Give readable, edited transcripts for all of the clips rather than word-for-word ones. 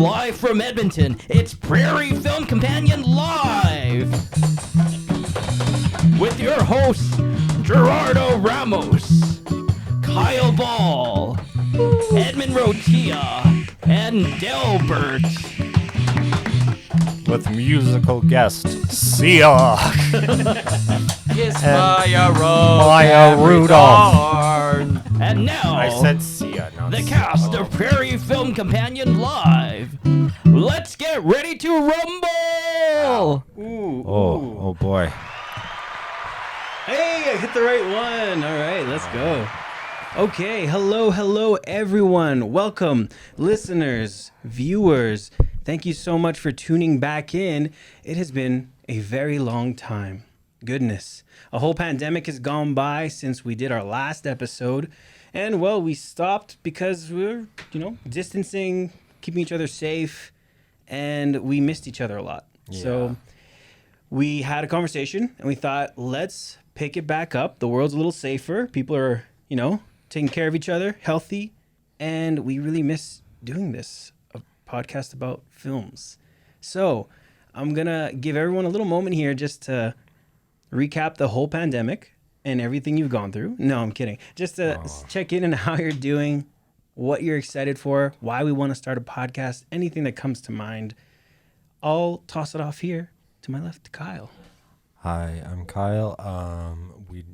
Live from Edmonton, it's Prairie Film Companion Live! With your hosts, Gerardo Ramos, Kyle Ball, Edmund Rotia, and Delbert. With musical guest, Sia. Kiss Maya Rudolph. And now, I said Sia, not the Sia. cast of Prairie Film Companion Live. Let's get ready to rumble! Oh boy. Hey, I hit the right one. All right, let's go. Okay, hello, everyone. Welcome, listeners, viewers. Thank you so much for tuning back in. It has been a very long time. Goodness. A whole pandemic has gone by since we did our last episode. And, well, we stopped because we're, distancing, keeping each other safe, and we missed each other a lot. Yeah. So we had a conversation, and we thought, let's pick it back up. The world's a little safer. People are, taking care of each other, healthy, and we really miss doing this, a podcast about films. So I'm going to give everyone a little moment here just to recap the whole pandemic and everything you've gone through. No, I'm kidding. Just to check in on how you're doing, what you're excited for, why we want to start a podcast, anything that comes to mind. I'll toss it off here to my left to Kyle. Hi, I'm Kyle. We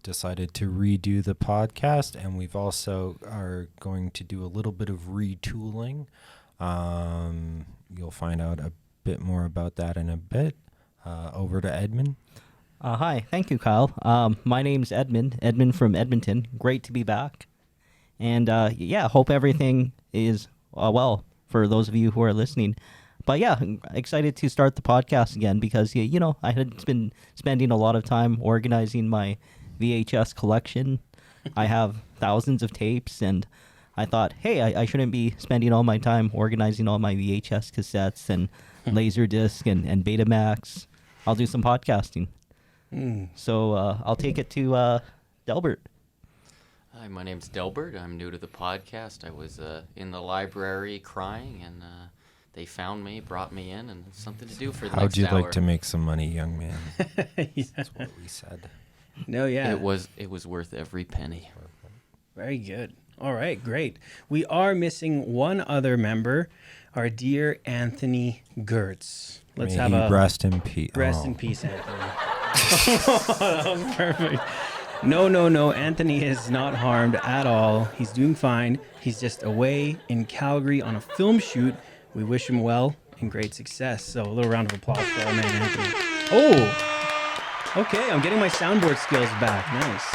decided to redo the podcast, and we've also are going to do a little bit of retooling. You'll find out a bit more about that in a bit. Over to Edmund. Hi, thank you, Kyle. My name's Edmund from Edmonton. Great to be back. And hope everything is well for those of you who are listening. But yeah, I'm excited to start the podcast again because, I had been spending a lot of time organizing my VHS collection. I have thousands of tapes, and I thought, hey, I shouldn't be spending all my time organizing all my VHS cassettes and Laserdisc and Betamax. I'll do some podcasting. So I'll take it to Delbert. Hi, my name's Delbert. I'm new to the podcast. I was in the library crying, and they found me, brought me in, and something to do for the next hour. How'd you like to make some money, young man? Yeah. That's what we said. No, yeah. It was worth every penny. Very good. All right, great. We are missing one other member, our dear Anthony Gertz. Let's May have he a rest in peace. rest in peace, Anthony. That was perfect. No. Anthony is not harmed at all. He's doing fine. He's just away in Calgary on a film shoot. We wish him well and great success. So a little round of applause for our man, Anthony. Oh, okay. I'm getting my soundboard skills back. Nice.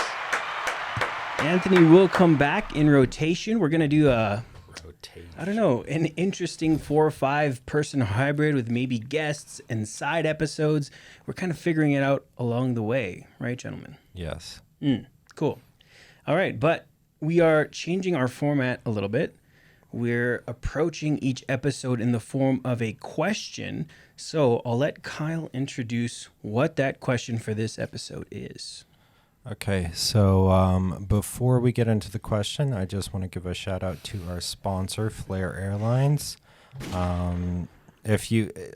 Anthony will come back in rotation. We're going to do an interesting 4 or 5 person hybrid with maybe guests and side episodes. We're kind of figuring it out along the way. Right, gentlemen? Yes. Cool. All right, but we are changing our format a little bit. We're approaching each episode in the form of a question. So I'll let Kyle introduce what that question for this episode is. Okay, so before we get into the question, I just want to give a shout out to our sponsor, Flair Airlines.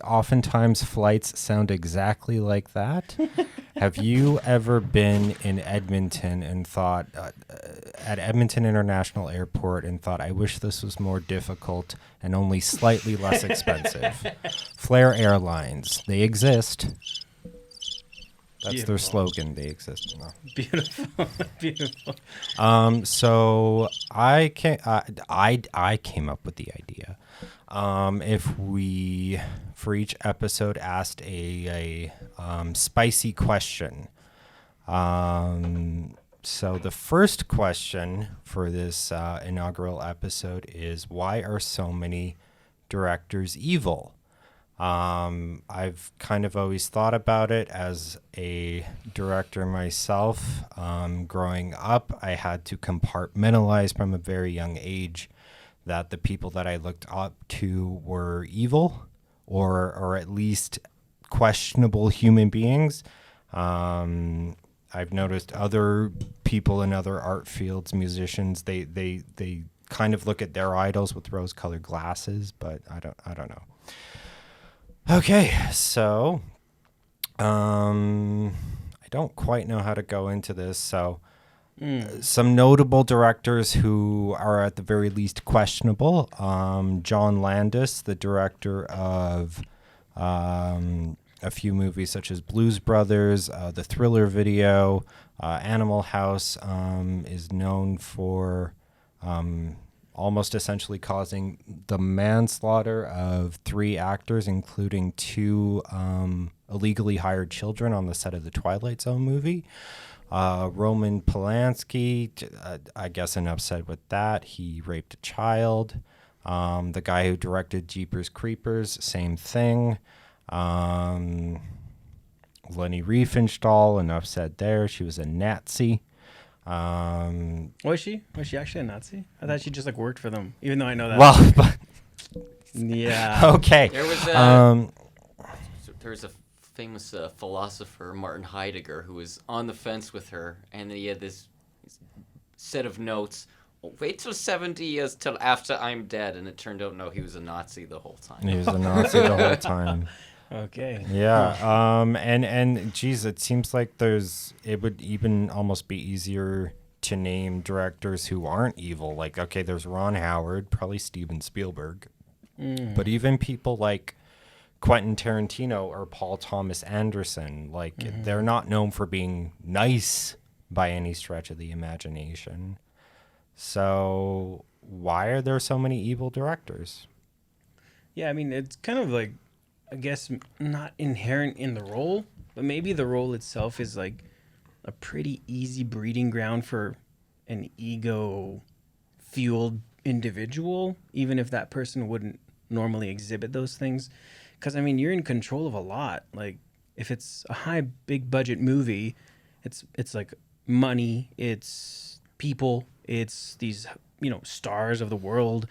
Oftentimes flights sound exactly like that. Have you ever been in Edmonton and thought, at Edmonton International Airport, and thought, I wish this was more difficult and only slightly less expensive? Flair Airlines, they exist. That's Beautiful. their slogan. They exist. No. Beautiful. So I came up with the idea. If we, for each episode, asked a spicy question. So the first question for this inaugural episode is, why are so many directors evil? I've kind of always thought about it as a director myself. Growing up, I had to compartmentalize from a very young age that the people that I looked up to were evil or at least questionable human beings. I've noticed other people in other art fields, musicians, they kind of look at their idols with rose-colored glasses, but I don't know. Okay, so I don't quite know how to go into this. So some notable directors who are at the very least questionable. John Landis, the director of a few movies such as Blues Brothers, the Thriller video, Animal House, is known for almost essentially causing the manslaughter of 3 actors, including 2 illegally hired children on the set of the Twilight Zone movie. Roman Polanski, I guess enough said with that. He raped a child. The guy who directed Jeepers Creepers, same thing. Leni Riefenstahl, enough said there. She was a Nazi. Was she? Was she actually a Nazi? I thought she just like worked for them, even though I know that. Well, but yeah. okay. There was a famous philosopher, Martin Heidegger, who was on the fence with her, and he had this set of notes. Wait till 70 years till after I'm dead, and it turned out no, he was a Nazi the whole time. He was a Nazi the whole time. Okay. Yeah. And geez, it seems like it would even almost be easier to name directors who aren't evil. Like, okay, there's Ron Howard, probably Steven Spielberg, but even people like Quentin Tarantino or Paul Thomas Anderson, like they're not known for being nice by any stretch of the imagination. So why are there so many evil directors? Yeah, I mean, it's kind of like, I guess, not inherent in the role, but maybe the role itself is like a pretty easy breeding ground for an ego-fueled individual, even if that person wouldn't normally exhibit those things. Because, I mean, you're in control of a lot. Like, if it's a high, big-budget movie, it's like money, it's people, it's these, stars of the world,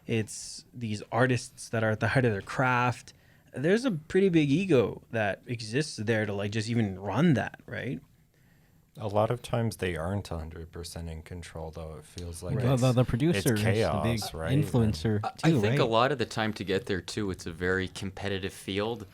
it's these artists that are at the height of their craft. There's a pretty big ego that exists there to, like, just even run that, right? A lot of times they aren't 100% in control, though. It feels like Well, the producer it's chaos, is the big right? influencer, I too, think right? a lot of the time to get there, too, it's a very competitive field.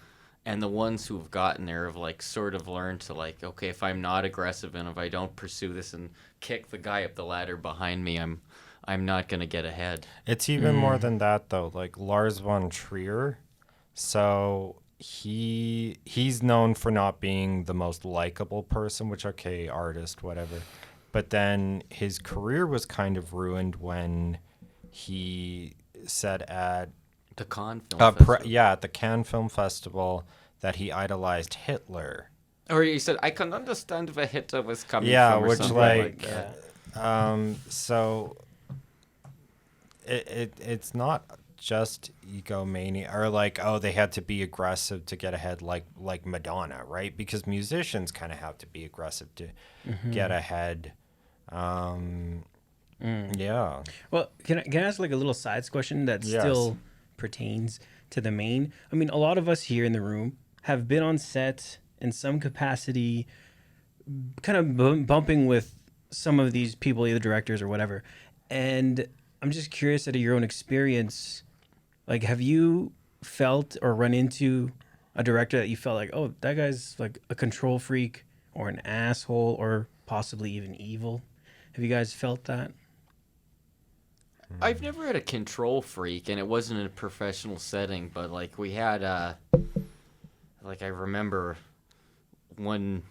And the ones who have gotten there have, like, sort of learned to, like, okay, if I'm not aggressive and if I don't pursue this and kick the guy up the ladder behind me, I'm not going to get ahead. It's even more than that, though. Like Lars von Trier, so he's known for not being the most likable person, which, okay, artist, whatever. But then his career was kind of ruined when he said at The Cannes Film Festival. at the Cannes Film Festival that he idolized Hitler. Or he said, I can understand where Hitler was coming Yeah, from, or which something like that. so it's not just egomania or like, oh, they had to be aggressive to get ahead, like Madonna, right? Because musicians kind of have to be aggressive to get ahead. Yeah. Well, can I ask like a little sides question that still pertains to the main? I mean, a lot of us here in the room have been on set in some capacity, kind of bumping with some of these people, either directors or whatever. And I'm just curious, out of your own experience, like, have you felt or run into a director that you felt like, oh, that guy's like a control freak or an asshole or possibly even evil? Have you guys felt that? I've never had a control freak, and it wasn't in a professional setting, but, like, we had, like, I remember one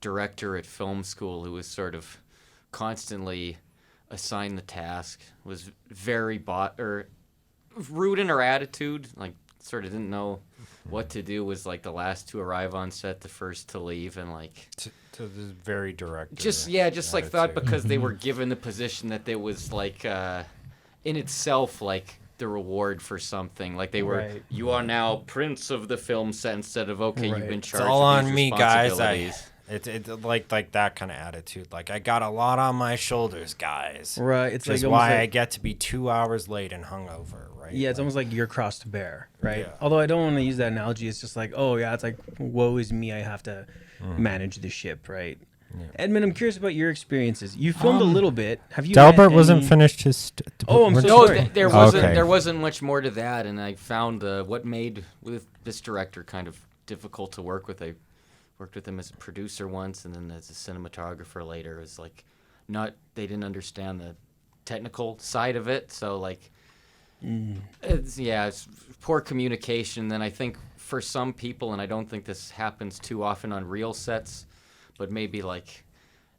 director at film school who was sort of constantly assigned the task, was very rude in her attitude, like, sort of didn't know what to do, was, like, the last to arrive on set, the first to leave, and, like... To this very direct. Just like, thought because they were given the position that there was, like, in itself, like, the reward for something. Like, they were, you are now prince of the film set instead of, okay, you've been charged It's all with on these me, guys. responsibilities. It's like that kind of attitude. Like, I got a lot on my shoulders, guys. Right. It's Which is like why I get to be 2 hours late and hungover, right? Yeah, it's almost like your cross to bear, right? Yeah. Although I don't want to use that analogy. It's just like, oh, yeah, it's like, woe is me. I have to manage the ship, right? Edmund, I'm curious about your experiences. You filmed a little bit. Have you? Delbert met wasn't any- finished his. Oh, I'm so No, sorry. there wasn't much more to that, and I found what made with this director kind of difficult to work with. I worked with him as a producer once, and then as a cinematographer later. It was like they didn't understand the technical side of it, so like it's poor communication. Then I think for some people, and I don't think this happens too often on real sets, but maybe like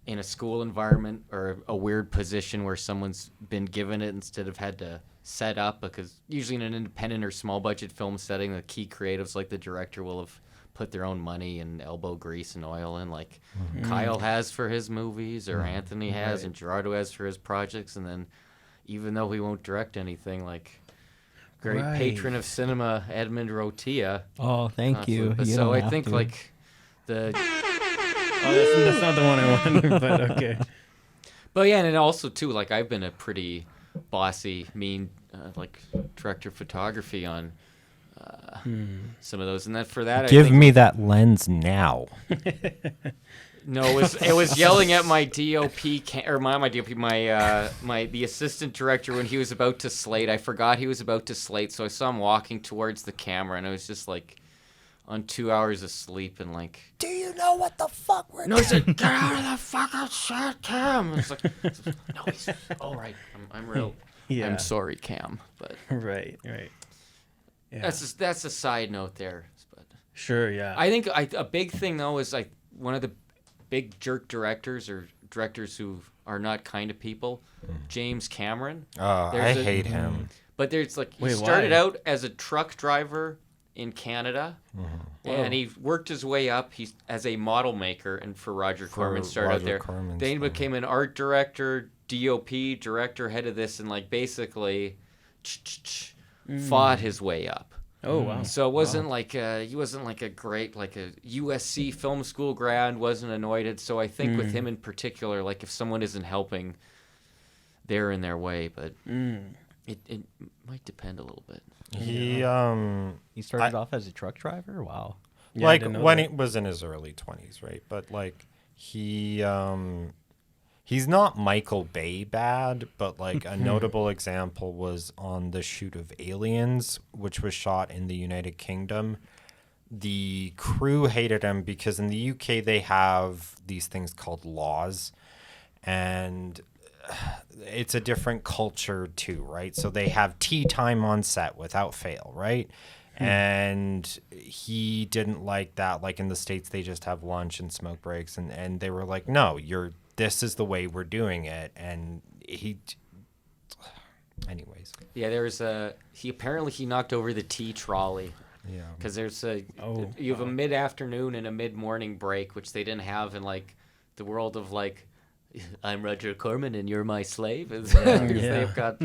in a school environment or a weird position where someone's been given it instead of had to set up, because usually in an independent or small budget film setting, the key creatives like the director will have put their own money and elbow grease and oil in, like Kyle has for his movies, or Anthony has, and Gerardo has for his projects. And then even though he won't direct anything, like great patron of cinema, Edmund Rotia. Oh, thank you. But You so don't I have think to. like the Oh, that's not the one I wanted, but okay. But yeah, and then also too, like I've been a pretty bossy, mean, like director of photography on some of those, and that for that, I Give think, me that lens now. no, it was yelling at my DOP or my DOP, the assistant director when he was about to slate. I forgot he was about to slate, so I saw him walking towards the camera, and I was just like on 2 hours of sleep, and like, Do you know what the fuck we're no, he said, get out of the fucking shot, Cam. It's like, no, he's all right. I'm real. Yeah. I'm sorry, Cam, but Right. Yeah. that's a side note there. But Sure. Yeah. I think a big thing though is like one of the big jerk directors or directors who are not kind of people, James Cameron. I There's hate him. But there's like he Wait, started why? out as a truck driver in Canada, and he worked his way up. He's as a model maker, and for Roger Corman started out there. Then he became an art director, DOP director, head of this, and like basically fought his way up. Oh wow. So it wasn't like he wasn't like a great like a USC film school grad, wasn't anointed. So I think with him in particular, like if someone isn't helping, they're in their way. But it might depend a little bit. He started off as a truck driver. Wow. Yeah, I like didn't know when that. he was in his early 20s, right? But like he's not Michael Bay bad, but like a notable example was on the shoot of Aliens, which was shot in the United Kingdom. The crew hated him because in the UK they have these things called laws, and it's a different culture too, right? So they have tea time on set without fail, right? And he didn't like that. Like in the States, they just have lunch and smoke breaks, and they were like, no, this is the way we're doing it. And anyways. Yeah, there's he knocked over the tea trolley. Yeah. Because you have a mid-afternoon and a mid-morning break, which they didn't have in like the world of like, I'm Roger Corman and you're my slave. They've got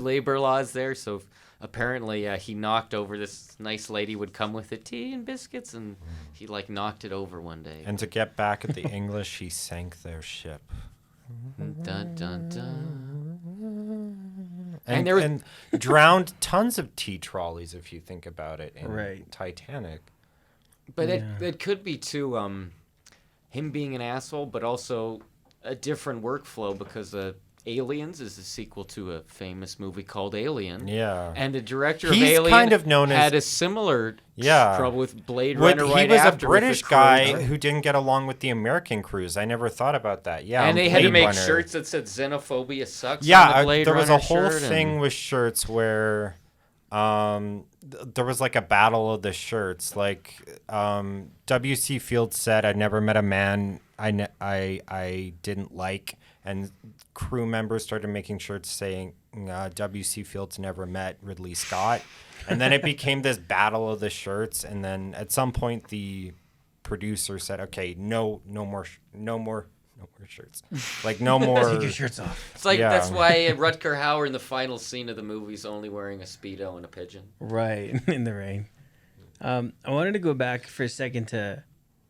labor laws there. So apparently he knocked over this nice lady would come with the tea and biscuits, and he like knocked it over one day. And to get back at the English, he sank their ship. Dun, dun, dun. And drowned tons of tea trolleys, if you think about it, in Titanic. But it could be too him being an asshole, but also a different workflow, because Aliens is a sequel to a famous movie called Alien. Yeah. And the director He's of Alien kind of known had as- a similar Yeah. trouble with Blade Runner He right was after. a with British the guy crew. who didn't get along with the American crews. I never thought about that. Yeah. And they had to Blade make Runner. shirts that said "Xenophobia sucks." on Yeah, the Blade there was a Runner whole shirt, thing with shirts where there was like a battle of the shirts. Like W.C. Fields said, "I never met a man I didn't like," and crew members started making shirts saying W.C. Fields never met Ridley Scott, and then it became this battle of the shirts. And then at some point, the producer said, "Okay, no more shirts, like no more." Take your shirts off. It's like Yeah. that's why Rutger Hauer in the final scene of the movie is only wearing a Speedo and a pigeon. Right, in the rain. I wanted to go back for a second to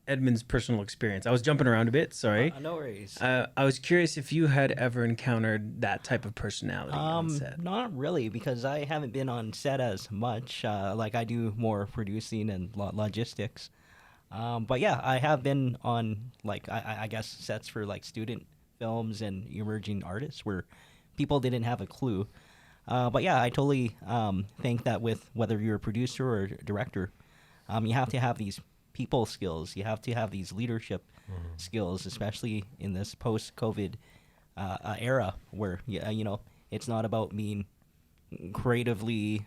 Edmund's personal experience. I was jumping around a bit, sorry. No worries. I was curious if you had ever encountered that type of personality on set. Not really, because I haven't been on set as much. Like I do more producing and logistics. But yeah, I have been on like I guess sets for like student films and emerging artists where people didn't have a clue. But yeah, I totally think that with whether you're a producer or a director, you have to have these people skills. You have to have these leadership skills, especially in this post-COVID era where you know it's not about being creatively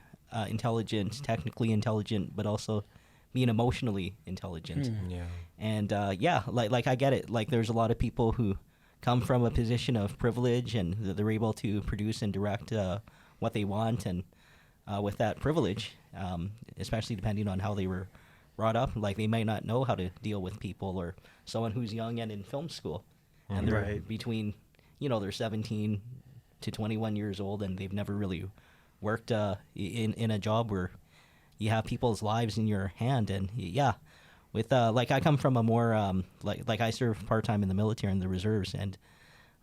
intelligent, technically intelligent, but also being emotionally intelligent. Yeah. And yeah, like I get it. Like there's a lot of people who come from a position of privilege and they're able to produce and direct what they want, and with that privilege, especially depending on how they were brought up, like they might not know how to deal with people, or someone who's young and in film school, and they're Right. between, you know, they're 17 to 21 years old, and they've never really worked in a job where you have people's lives in your hand. And yeah, with like I come from a more like I serve part-time in the military in the reserves, and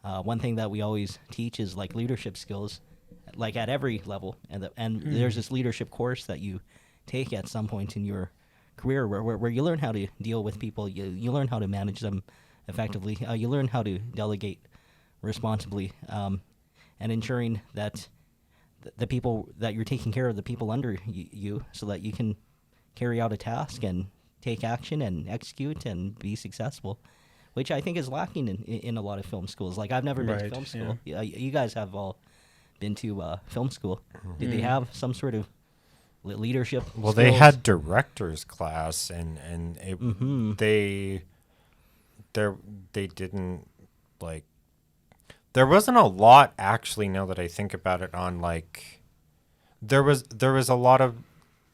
one thing that we always teach is like leadership skills, like at every level, and there's this leadership course that you take at some point in your career where you learn how to deal with people, you learn how to manage them effectively, you learn how to delegate responsibly, and ensuring that the people that you're taking care of, the people under you, so that you can carry out a task and take action and execute and be successful, which I think is lacking in a lot of film schools. Like I've never been to Right, film school. Yeah. You guys have all been to film school. Did they have some sort of leadership? Well, they skills? had director's class, and it, they didn't like. There wasn't a lot actually. Now that I think about it, on like, there was a lot of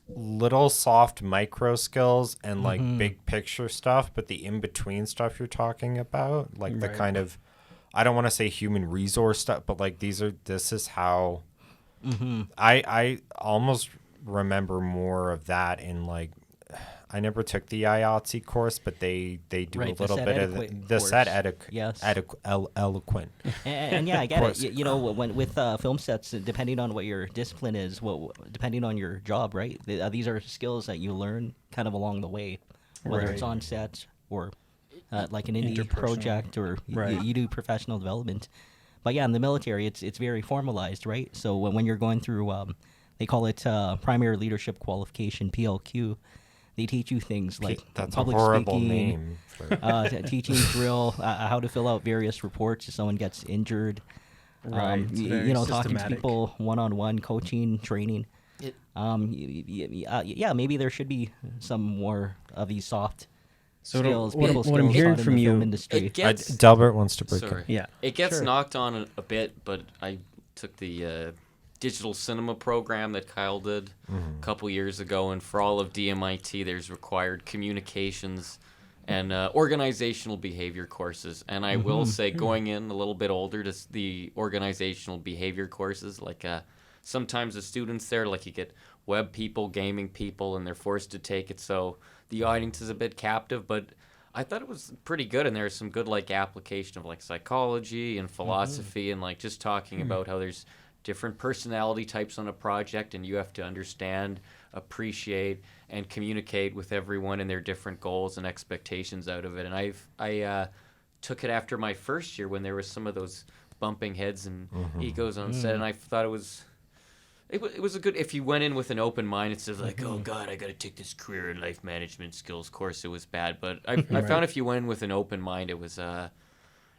little soft micro skills and like big picture stuff, but the in between stuff you're talking about, like the Right. kind of, I don't want to say human resource stuff, but like this is how. I almost remember more of that in like, I never took the IATSE course, but they do Right, a the little set bit of etiquette the set course. Yes. eloquent. And yeah, I get course. it. You know, when with film sets, depending on what your discipline is, depending on your job, right? These are skills that you learn kind of along the way, whether it's Right. on set or like an indie Interpersonal. project, or Right. you do professional development. But yeah, in the military, it's very formalized, right? So when you're going through, they call it primary leadership qualification (PLQ). They teach you things like That's a public horrible speaking, name. For, teaching drill, how to fill out various reports if someone gets injured. Right, it's very You know, talking to systematic. people one-on-one, coaching, training. It- Yeah, maybe there should be some more of these soft So skills, what- people what I'm skills hearing taught in from the film you- industry. It gets Delbert wants to break sorry. in. Yeah. It gets Sure. knocked on a bit, but I took the digital cinema program that Kyle did a couple years ago, and for all of DMIT, there's required communications and organizational behavior courses. And I will say, going in a little bit older to the organizational behavior courses, like sometimes the students there, like you get web people, gaming people, and they're forced to take it, so the audience is a bit captive, but I thought it was pretty good, and there's some good like application of like psychology and philosophy, and like just talking about how there's different personality types on a project, and you have to understand, appreciate, and communicate with everyone and their different goals and expectations out of it. And I took it after my first year when there was some of those bumping heads and egos on set, and I thought it was a good, if you went in with an open mind instead of like, oh God, I got to take this career and life management skills course, it was bad. But I found if you went in with an open mind, it was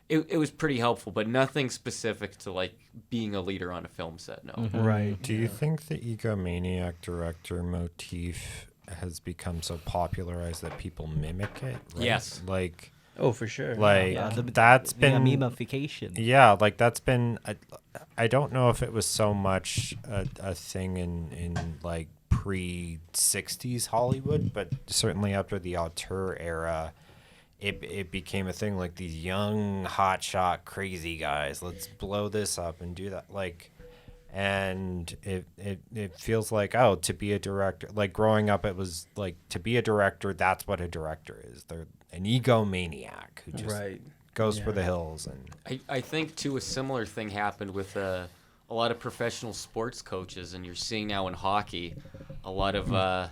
it was pretty helpful, but nothing specific to like being a leader on a film set. No. Right. Do you think the egomaniac director motif has become so popularized that people mimic it? Right? Yes. Like, Oh, for sure. like Yeah, that's the been memification. Yeah, like that's been. I don't know if it was so much a thing in like pre-60s Hollywood, but certainly after the auteur era, it became a thing. Like these young, hotshot, crazy guys. Let's blow this up and do that. Like, and it feels like, oh, to be a director. Like growing up, it was like to be a director. That's what a director is. They're an egomaniac who just Right. goes for Yeah. the hills. And I think too a similar thing happened with a lot of professional sports coaches, and you're seeing now in hockey a lot of I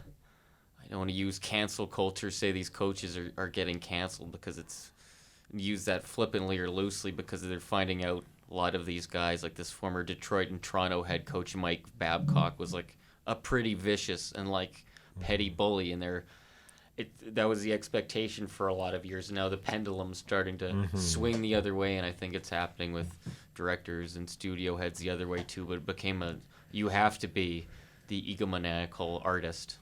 don't want to use cancel culture, say these coaches are getting canceled because it's use that flippantly or loosely because they're finding out a lot of these guys, like this former Detroit and Toronto head coach Mike Babcock was like a pretty vicious and like petty bully, and that was the expectation for a lot of years. Now the pendulum's starting to swing the other way, and I think it's happening with directors and studio heads the other way too. But it became you have to be the egomaniacal artist.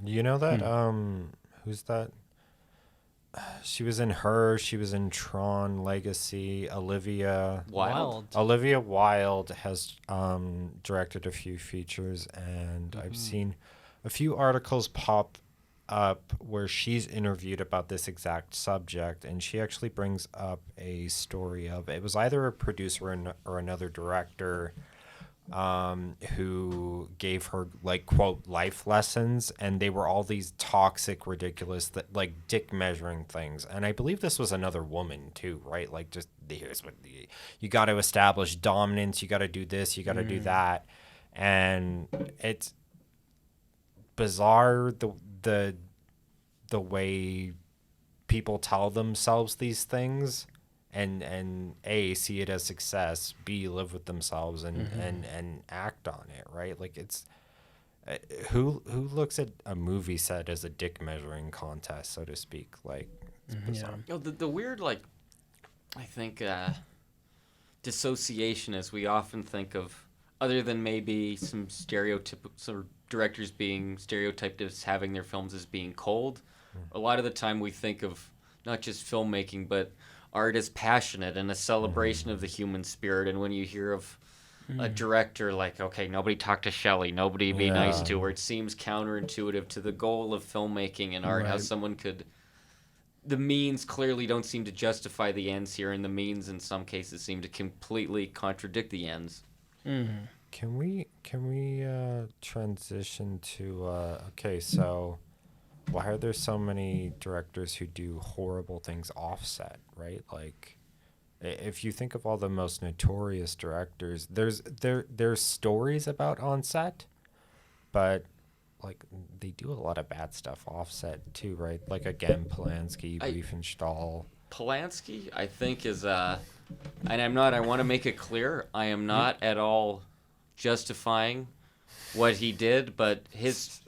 You know that who's that? She was in Her. She was in Tron Legacy. Olivia Wilde has directed a few features, and I've seen a few articles pop up where she's interviewed about this exact subject, and she actually brings up a story of it was either a producer or another director who gave her like quote life lessons, and they were all these toxic, ridiculous, like dick measuring things. And I believe this was another woman too, right? Like just here's what you got to establish dominance, you got to do this, you got to do that, and it's bizarre the way people tell themselves these things. And A, see it as success, B, live with themselves and act on it, right? Like it's who looks at a movie set as a dick measuring contest, so to speak? Like it's bizarre. You know, the weird, like, I think dissociation, as we often think of, other than maybe some directors being stereotyped as having their films as being cold. A lot of the time we think of not just filmmaking, but art is passionate and a celebration of the human spirit. And when you hear of a director like, okay, nobody talk to Shelley, nobody be nice to her, it seems counterintuitive to the goal of filmmaking and art. How someone could, the means clearly don't seem to justify the ends here, and the means in some cases seem to completely contradict the ends. Can we transition to okay, so why are there so many directors who do horrible things offset, right? Like, if you think of all the most notorious directors, there's stories about on set, but like they do a lot of bad stuff offset too, right? Like again, Polanski, Riefenstahl. Polanski, I think, is and I want to make it clear, I am not at all justifying what he did, but his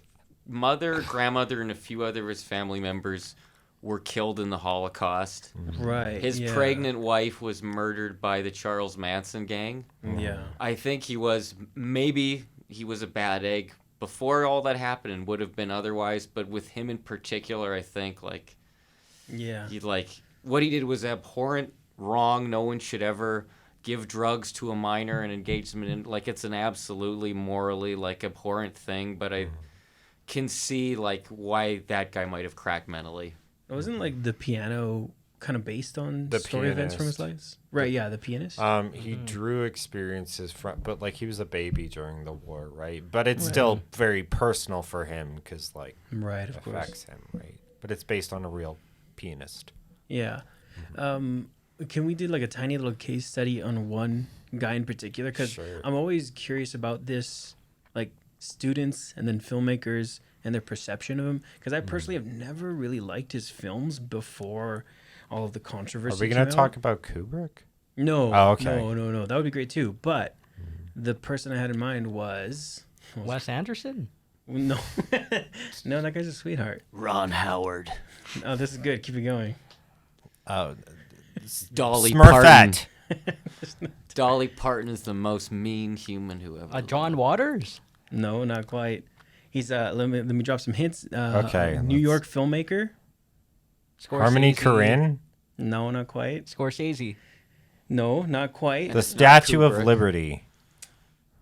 mother, grandmother, and a few other of his family members were killed in the Holocaust. Right. His pregnant wife was murdered by the Charles Manson gang. Yeah. I think he was a bad egg before all that happened and would have been otherwise, but with him in particular, I think what he did was abhorrent, wrong. No one should ever give drugs to a minor and engage them in, like, it's an absolutely morally like abhorrent thing, but I can see like why that guy might have cracked mentally. Wasn't like The Piano kind of based on the story events from his life? Right, yeah, The Pianist. He drew experiences from, but like he was a baby during the war, right? But it's still very personal for him because like it affects him, right? But it's based on a real pianist. Yeah. Can we do like a tiny little case study on one guy in particular? Because I'm always curious about this, like students and then filmmakers and their perception of him. Because I personally have never really liked his films before all of the controversy. Are we going to talk about Kubrick? No. Oh, okay. No. That would be great too. But the person I had in mind was Wes Anderson? No. No, that guy's a sweetheart. Ron Howard. Oh, this is good. Keep it going. Oh, Dolly Smurfette. Parton. Dolly Parton is the most mean human who ever lived. John Waters? No, not quite. He's let me drop some hints. Okay. New York filmmaker. Harmony Korine? No, not quite. Scorsese? No, not quite. The Statue of Liberty.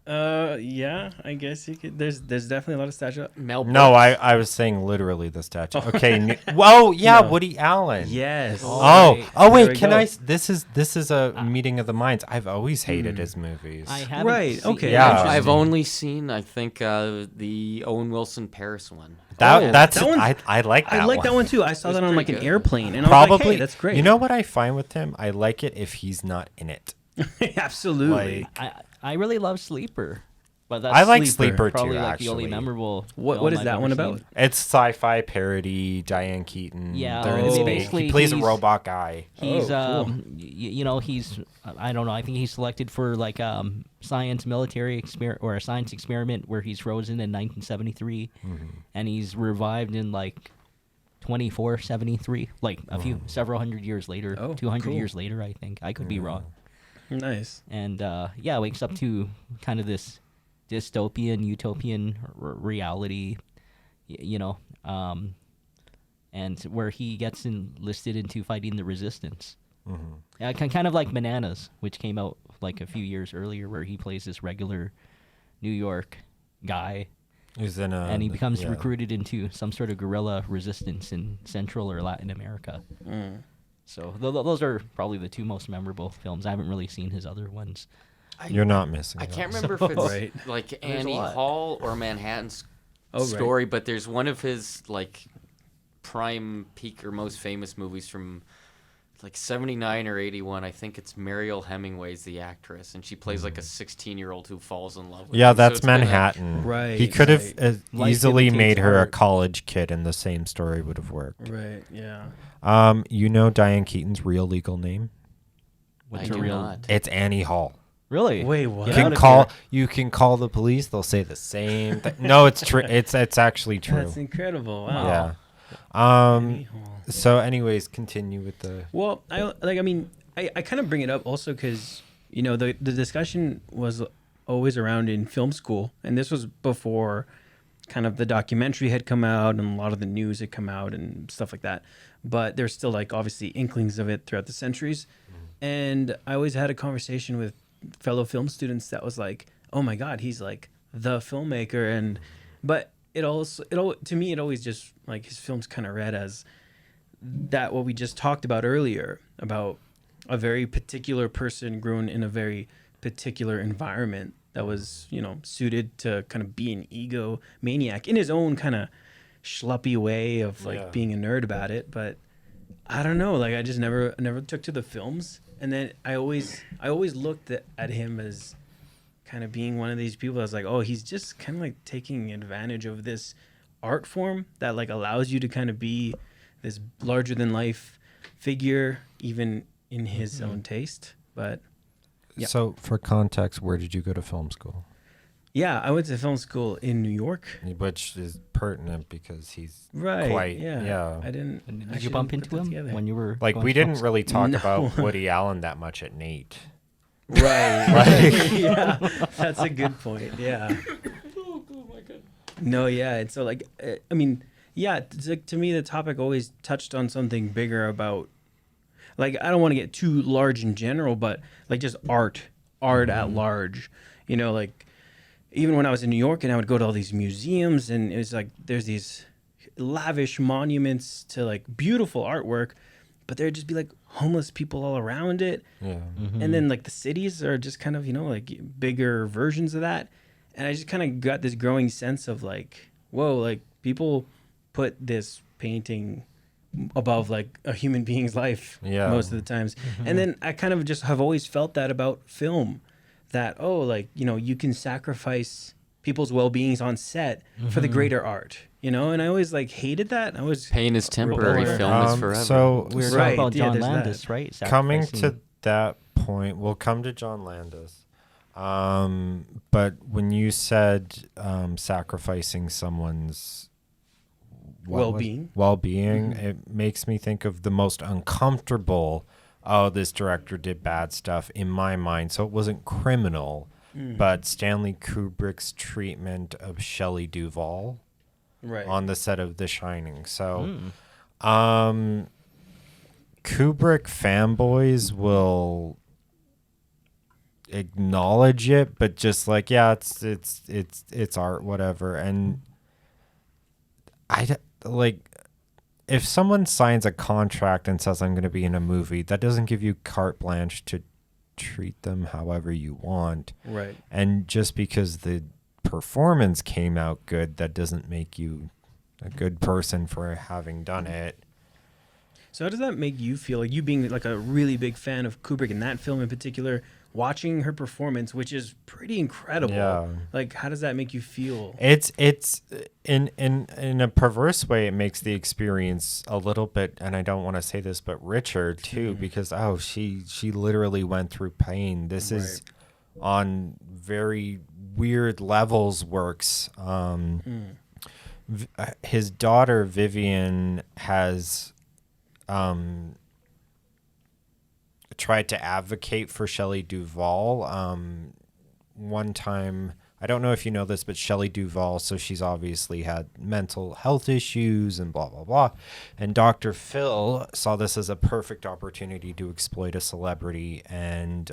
Yeah, I guess you could. There's definitely a lot of statue. Mel Brooks. No, I was saying literally the statue. Okay. Yeah, no. Woody Allen. Yes. Wait. Can I? This is a meeting of the minds. I've always hated his movies. I haven't. Right. Okay. Yeah. I've only seen, I think, the Owen Wilson Paris one. That's that one, I like that. I like one. that one too. I saw that on like an airplane, and Probably. I was like, hey, that's great. You know what I find with him? I like it if he's not in it. Absolutely. I really love Sleeper But that's I like Sleeper too, probably like the only actually. memorable. I like Sleeper Probably too, like the only actually. memorable. What film is I've that ever one seen. about? It's sci-fi parody. Diane Keaton. Yeah, they're in oh. space. basically He plays a he's- robot guy. He's Oh, cool. you know, he's I don't know. I think he's selected for like science military experiment or a science experiment where he's frozen in 1973, and he's revived in like 2473, like several hundred years later, Oh, 200 cool. years later. I think I could be wrong. Nice. And yeah, wakes up to kind of this dystopian, utopian reality, you know, and where he gets enlisted into fighting the resistance. Yeah, kind of like Bananas, which came out like a few years earlier, where he plays this regular New York guy, He's in a. and he becomes yeah. recruited into some sort of guerrilla resistance in Central or Latin America. So those are probably the two most memorable films. I haven't really seen his other ones. You're not missing. I those. can't remember if it's Right. like a Annie lot. Hall or Manhattan's Oh, right. story, but there's one of his like prime peak or most famous movies from like 79 or 81. I think it's Mariel Hemingway's the actress, and she plays like a 16-year-old who falls in love with Yeah, him. So that's it's kinda- Manhattan. Right, He could have right. Life easily imitates made her a art. college kid, and the same story would have worked. Right. Yeah. You know Diane Keaton's real legal name? What's I her do real? not. It's Annie Hall. Really? Wait, what? Get You out can of call. here. You can call the police. They'll say the same thing. No, it's true. It's actually true. That's incredible. Wow. Yeah. Annie Hall. So, anyways, continue with the. Well, I kind of bring it up also because, you know, the discussion was always around in film school, and this was before kind of the documentary had come out and a lot of the news had come out and stuff like that. But there's still like obviously inklings of it throughout the centuries. And I always had a conversation with fellow film students that was like, oh my God, he's like the filmmaker. And, but to me, it always just like his films kind of read as that what we just talked about earlier about a very particular person grown in a very particular environment that was, you know, suited to kind of be an egomaniac in his own kind of schluppy way of like Yeah. being a nerd about it. But I don't know, like I just never took to the films. And then I always looked at him as kind of being one of these people that's like, oh, he's just kind of like taking advantage of this art form that like allows you to kind of be this larger than life figure, even in his own taste. But yeah. So, for context, where did you go to film school? yeah, I went to film school in New York. Which is pertinent because he's Right. quite. Yeah. Yeah. I didn't. And did actually you bump put into that him together. when you were Like, going we to film didn't really talk No. about Woody Allen that much at Nate. Right. Yeah. That's a good point. Yeah. No, yeah. And so, like, I mean, yeah, to me, the topic always touched on something bigger about, like, I don't want to get too large in general, but, like, just art at large. You know, like, even when I was in New York and I would go to all these museums, and it was like, there's these lavish monuments to, like, beautiful artwork, but there'd just be, like, homeless people all around it. Yeah. And then like the cities are just kind of, you know, like bigger versions of that. And I just kind of got this growing sense of like, whoa, like people put this painting above like a human being's life Yeah. most of the times. And then I kind of just have always felt that about film, that, oh, like, you know, you can sacrifice people's well-beings on set for the greater art, you know? And I always like hated that. I was Pain is temporary, Or- film is forever. So, We were so talking about yeah, John there's that. Landis, right? coming Sacrificing- to that point, we'll come to John Landis. But when you said sacrificing someone's well-being, it makes me think of the most uncomfortable. Oh, this director did bad stuff in my mind. So it wasn't criminal, but Stanley Kubrick's treatment of Shelley Duvall right. on the set of The Shining. So, Kubrick fanboys will acknowledge it, but just like, yeah, it's art, whatever. And like, if someone signs a contract and says I'm going to be in a movie, that doesn't give you carte blanche to treat them however you want. Right. And just because the performance came out good, that doesn't make you a good person for having done it. So how does that make you feel? Like you being like a really big fan of Kubrick and that film in particular, watching her performance, which is pretty incredible. Yeah. Like, how does that make you feel? It's in a perverse way, it makes the experience a little bit, and I don't want to say this, but richer too, because she literally went through pain. This is on very weird levels works. His daughter Vivian has tried to advocate for Shelley Duvall. One time, I don't know if you know this, but Shelley Duvall, so she's obviously had mental health issues and blah, blah, blah. And Dr. Phil saw this as a perfect opportunity to exploit a celebrity and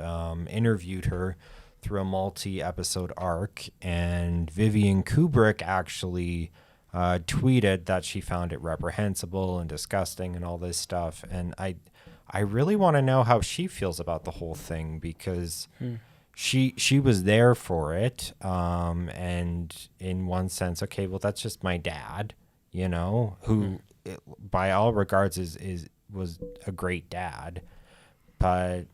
interviewed her through a multi-episode arc. And Vivian Kubrick actually tweeted that she found it reprehensible and disgusting and all this stuff. And I really want to know how she feels about the whole thing, because she was there for it. And in one sense, okay, well, that's just my dad, who by all regards was a great dad. But,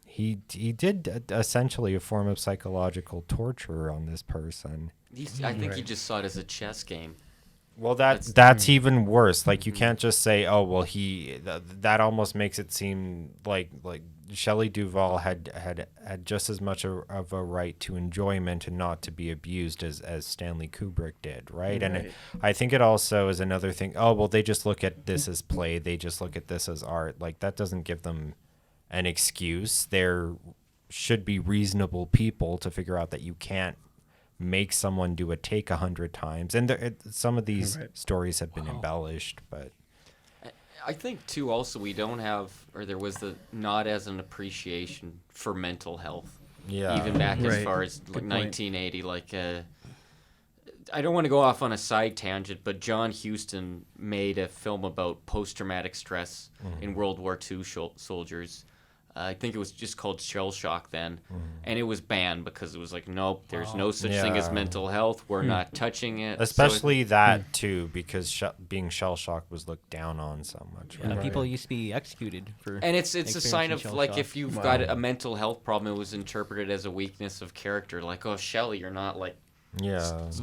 he did essentially a form of psychological torture on this person. I think he just saw it as a chess game. Well, that's even worse. Like, you can't just say, oh, well, that almost makes it seem like Shelley Duvall had just as much of a right to enjoyment and not to be abused as Stanley Kubrick did, right? And I think it also is another thing. Oh, well, they just look at this as play. They just look at this as art. Like, that doesn't give them an excuse. There should be reasonable people to figure out that you can't make someone do a take 100 times. And some of these stories have been embellished, but I think too also we don't have, or there was not as an appreciation for mental health. Yeah. Even back as far as like 1980, like I don't want to go off on a side tangent, but John Huston made a film about post-traumatic stress in World War II soldiers. I think it was just called Shell Shock then, and it was banned because it was like, nope, there's no such thing as mental health. We're not touching it. Especially that too, because being shell shocked was looked down on so much. Yeah, people used to be executed for. And it's a sign of like shock. if you've got a mental health problem, it was interpreted as a weakness of character. Like, oh, Shelley, you're not like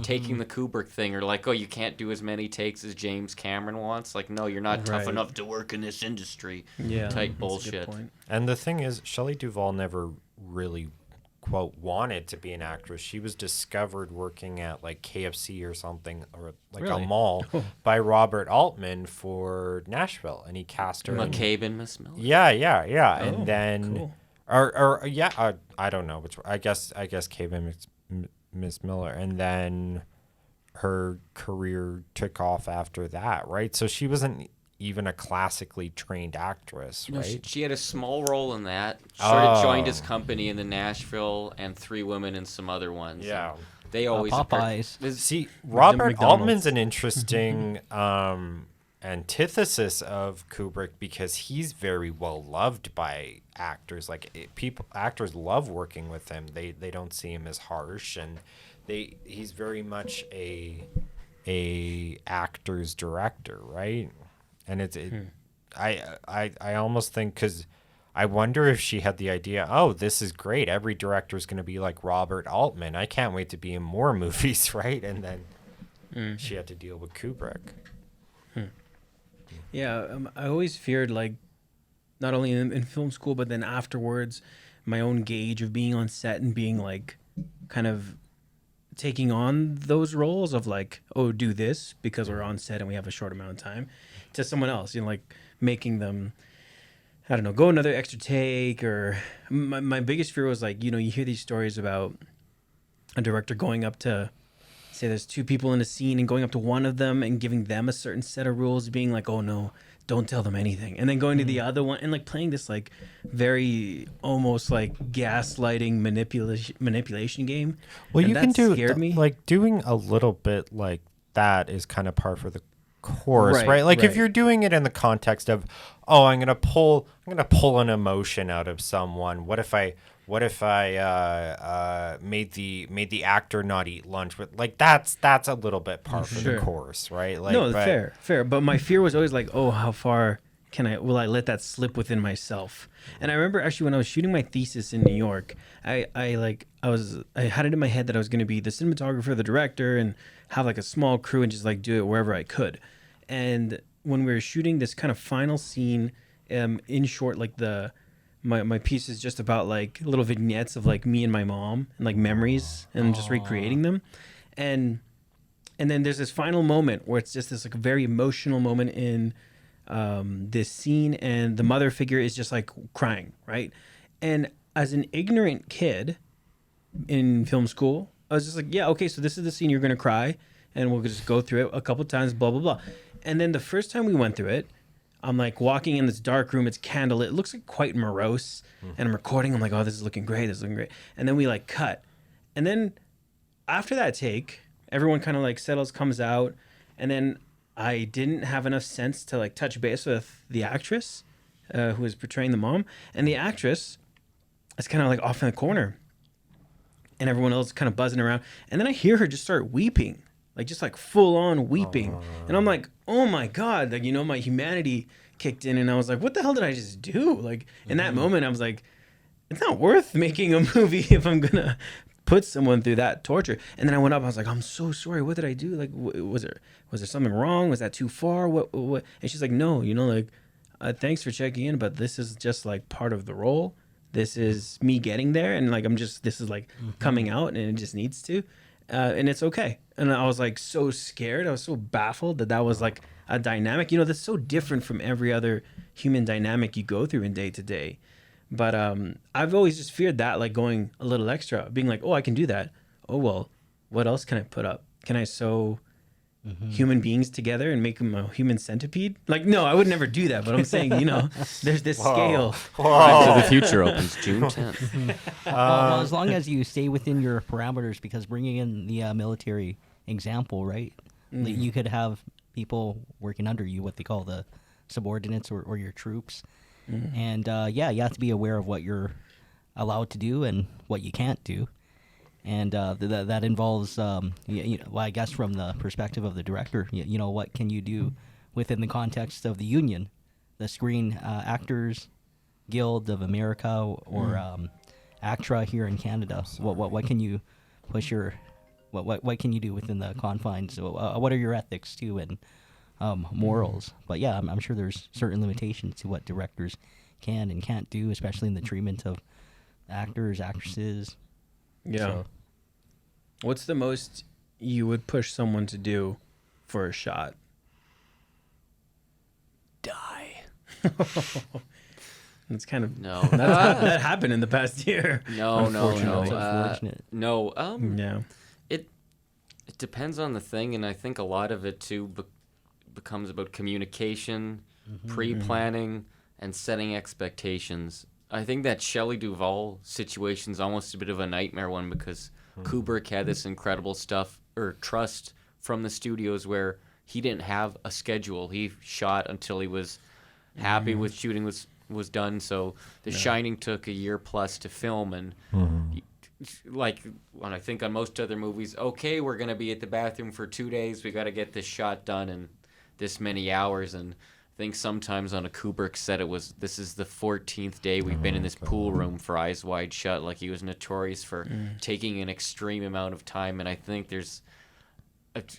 taking the Kubrick thing, or like, oh, you can't do as many takes as James Cameron wants. Like, no, you're not tough enough to work in this industry. Type bullshit. And the thing is, Shelley Duvall never really, quote, wanted to be an actress. She was discovered working at like KFC or something, or like a mall, by Robert Altman for Nashville, and he cast her. McCabe and Miss Miller. Yeah. And then, I don't know which. I guess Cabe and Miss Miller, and then her career took off after that, right? So she wasn't even a classically trained actress, right? No, she had a small role in that. Sort of joined his company in the Nashville and Three Women and some other ones. Yeah. And they always Popeyes. See, Robert Altman's an interesting antithesis of Kubrick, because he's very well loved by actors. Like, actors love working with him. They don't see him as harsh, and he's very much a actor's director, right? And I almost think, because I wonder if she had the idea, oh, this is great, every director is going to be like Robert Altman, I can't wait to be in more movies, right? And then she had to deal with Kubrick. Yeah, I always feared, like, not only in film school, but then afterwards, my own gauge of being on set and being, like, kind of taking on those roles of, like, oh, do this because we're on set and we have a short amount of time, to someone else, like, making them, I don't know, go another extra take. Or my biggest fear was, like, you hear these stories about a director going up to, say there's two people in a scene, and going up to one of them and giving them a certain set of rules, being like, oh no, don't tell them anything, and then going to the other one and like playing this like very almost like gaslighting manipulation game. Well, and you can do scared me. like doing a little bit like that is kind of par for the course, right? Like if you're doing it in the context of, oh, I'm gonna pull an emotion out of someone. What if I made the actor not eat lunch? But like that's a little bit par for the course, right? Like, no, fair. But my fear was always like, oh, how far will I let that slip within myself? And I remember actually when I was shooting my thesis in New York, I had it in my head that I was going to be the cinematographer, the director, and have like a small crew and just like do it wherever I could. And when we were shooting this kind of final scene, in short, like my piece is just about like little vignettes of like me and my mom and like memories and just recreating them. And then there's this final moment where it's just this like very emotional moment in this scene, and the mother figure is just like crying, right? And as an ignorant kid in film school, I was just like, yeah, okay, so this is the scene you're gonna cry, and we'll just go through it a couple times, blah blah blah. And then the first time we went through it, I'm like walking in this dark room, it's candlelit, it looks like quite morose, and I'm recording, I'm like, oh, this is looking great, and then we like cut, and then after that take, everyone kind of like settles, comes out, and then I didn't have enough sense to like touch base with the actress who was portraying the mom, and the actress is kind of like off in the corner, and everyone else kind of buzzing around, and then I hear her just start weeping, like just like full on weeping, and I'm like, oh my god, like, you know, my humanity kicked in, and I was like, what the hell did I just do? Like in that moment, I was like, it's not worth making a movie if I'm gonna put someone through that torture. And then I went up, I was like, I'm so sorry, what did I do? Like, was there something wrong? Was that too far? What? And she's like, no, you know, like, thanks for checking in, but this is just like part of the role. This is me getting there, and like, this is like coming out, and it just needs to, and it's okay. And I was like so scared, I was so baffled that was like a dynamic, you know, that's so different from every other human dynamic you go through in day to day. But I've always just feared that, like going a little extra, being like, oh, I can do that. Oh, well, what else can I put up? Can I sew human beings together and make them a human centipede? Like, no, I would never do that. But I'm saying, you know, there's this scale. So the future opens June 10th. Well, as long as you stay within your parameters, because bringing in the military example, right? You could have people working under you, what they call the subordinates or your troops. And you have to be aware of what you're allowed to do and what you can't do, and that involves, well, I guess from the perspective of the director, you know, what can you do within the context of the union, the Screen Actors Guild of America, or ACTRA here in Canada. What can you push your what can you do within the confines? What are your ethics too, and morals? But yeah, I'm sure there's certain limitations to what directors can and can't do, especially in the treatment of actors, actresses. Yeah. So. What's the most you would push someone to do for a shot? Die. It's kind of No. that happened in the past year. No. Unfortunate. No. Yeah. It depends on the thing, and I think a lot of it too becomes about communication, pre-planning, and setting expectations. I think that Shelley Duvall situation is almost a bit of a nightmare one, because Kubrick had this incredible trust from the studios where he didn't have a schedule. He shot until he was happy with shooting was done. So The Shining took a year plus to film, and like when I think on most other movies, okay, we're gonna be at the bathroom for 2 days. We got to get this shot done in this many hours. And I think sometimes on a Kubrick set, this is the 14th day we've been in this pool room for Eyes Wide Shut. Like, he was notorious for taking an extreme amount of time. And I think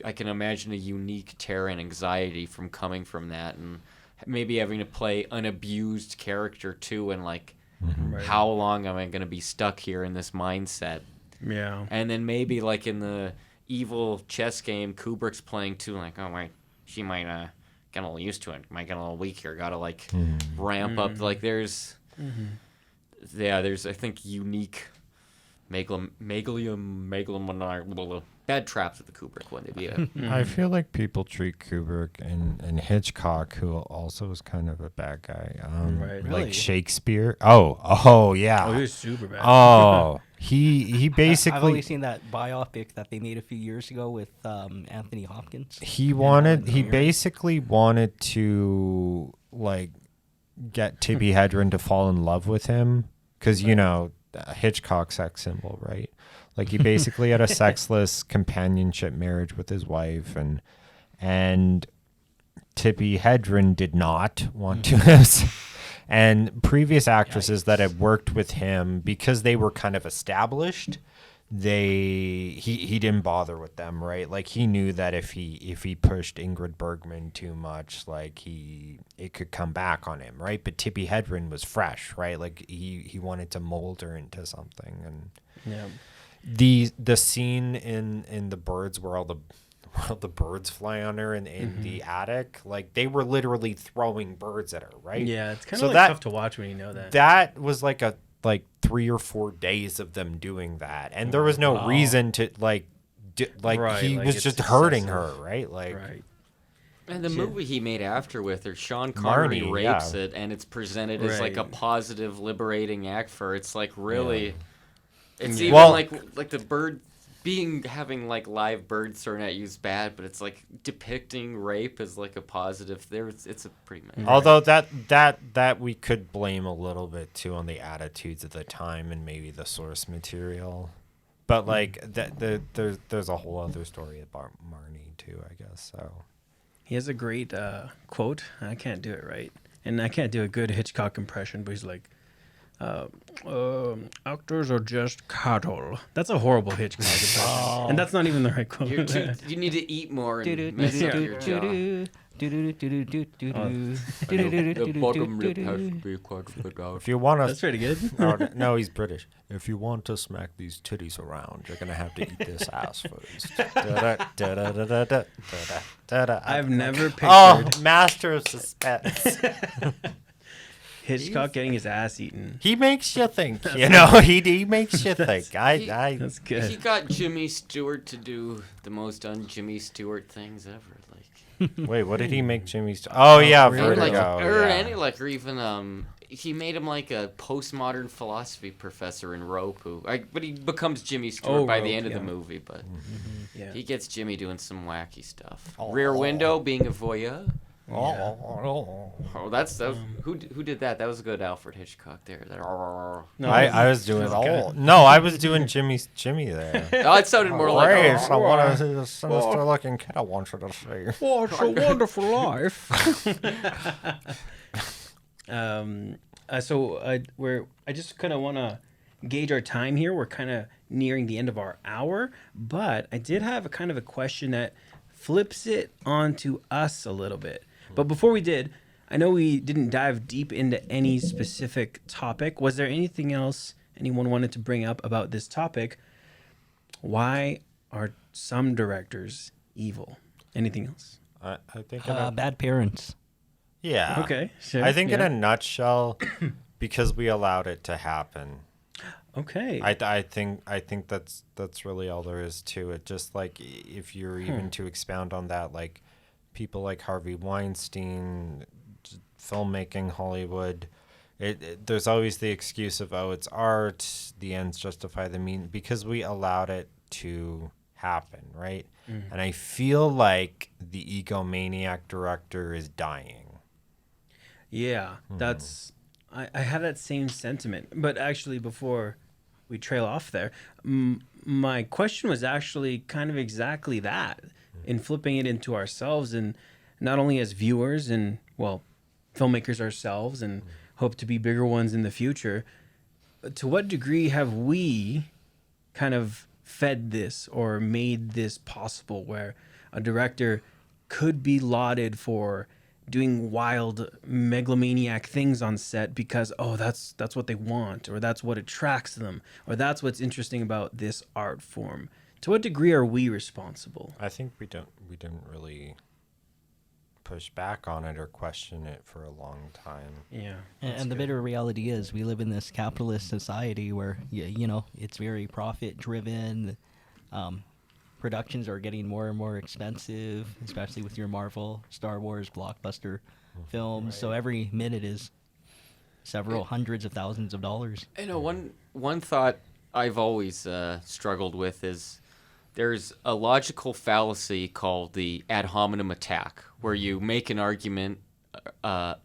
I can imagine a unique terror and anxiety from coming from that, and maybe having to play an abused character too, and like, how long am I going to be stuck here in this mindset? Yeah. And then maybe like in the evil chess game Kubrick's playing too, like, oh my, she might get a little used to it, might get a little weak here, gotta like ramp up. Like there's I think unique bad traps with the Kubrick one. I feel like people treat Kubrick and Hitchcock, who also was kind of a bad guy, Right. like Really? Shakespeare. Oh yeah. Oh, he was super bad. Oh He I've basically only seen that biopic that they made a few years ago with Anthony Hopkins. he Mirren. basically wanted to like get Tippi Hedren to fall in love with him because Hitchcock sex symbol, right? Like he basically had a sexless companionship marriage with his wife, and Tippi Hedren did not want to have. And previous actresses that had worked with him, because they were kind of established, he didn't bother with them, right? Like he knew that if he pushed Ingrid Bergman too much, like it could come back on him, right? But Tippi Hedren was fresh, right? Like he wanted to mold her into something. And the scene in The Birds where all the birds fly on her in the attic, like they were literally throwing birds at her, right? Yeah, it's kind of tough to watch when you know that. That was like 3 or 4 days of them doing that, and there was no reason to he was just hurting her, right? Right. And the movie he made after with her, Sean Connery rapes it, and it's presented as like a positive, liberating act for her. It's like really, it's even like the bird. Having like live birds thrown at you is bad, but it's like depicting rape as like a positive. It's a pretty. Although that we could blame a little bit too on the attitudes of the time and maybe the source material, but like there's a whole other story about Marnie too, I guess. So he has a great quote. I can't do it right, and I can't do a good Hitchcock impression, but he's like. Actors are just cattle. That's a horrible Hitchcock impression. And that's not even the right quote. You need to eat more and mess up your jaw. The bottom lip has to be quite big out. If you want to, that's pretty good. No, he's British. If you want to smack these titties around, you're gonna have to eat this ass first. I've never pictured. Oh, master of suspense. Hitchcock getting his ass eaten. He makes you think, he makes you think. That's good. He got Jimmy Stewart to do the most un-Jimmy Stewart things ever. Wait, what did he make Jimmy Stewart? Oh yeah, Vertigo. Vertigo. Or even he made him like a postmodern philosophy professor in Rope, but he becomes Jimmy Stewart by the end of the movie. But he gets Jimmy doing some wacky stuff. Rear Window being a voyeur. That's who did that? That was a good Alfred Hitchcock there. I was doing I was doing Jimmy there. Oh, it sounded more like I want to see the sinister looking kid I want you to see. Oh, it's a wonderful life. I just kind of want to gauge our time here. We're kind of nearing the end of our hour, but I did have a kind of a question that flips it onto us a little bit. But before we did, I know we didn't dive deep into any specific topic. Was there anything else anyone wanted to bring up about this topic? Why are some directors evil? Anything else? I think bad parents. Yeah. Okay. Sure. I think in a nutshell, because we allowed it to happen. Okay. I think that's really all there is to it. Just like if you're even to expound on that, like people like Harvey Weinstein, filmmaking, Hollywood, there's always the excuse of, it's art, the ends justify the means, because we allowed it to happen, right? Mm-hmm. And I feel like the egomaniac director is dying. Yeah, that's... I have that same sentiment. But actually, before we trail off there, my question was actually kind of exactly that, in flipping it into ourselves, and not only as viewers and, well, filmmakers ourselves, and hope to be bigger ones in the future. To what degree have we kind of fed this or made this possible, where a director could be lauded for doing wild megalomaniac things on set because, that's what they want, or that's what attracts them, or that's what's interesting about this art form? To what degree are we responsible? I think we didn't really push back on it or question it for a long time. Yeah. And the bitter reality is we live in this capitalist society where, it's very profit driven. Productions are getting more and more expensive, especially with your Marvel, Star Wars, blockbuster films. Right. So every minute is several hundreds of thousands of dollars. One thought I've always struggled with is there's a logical fallacy called the ad hominem attack, where you make an argument, or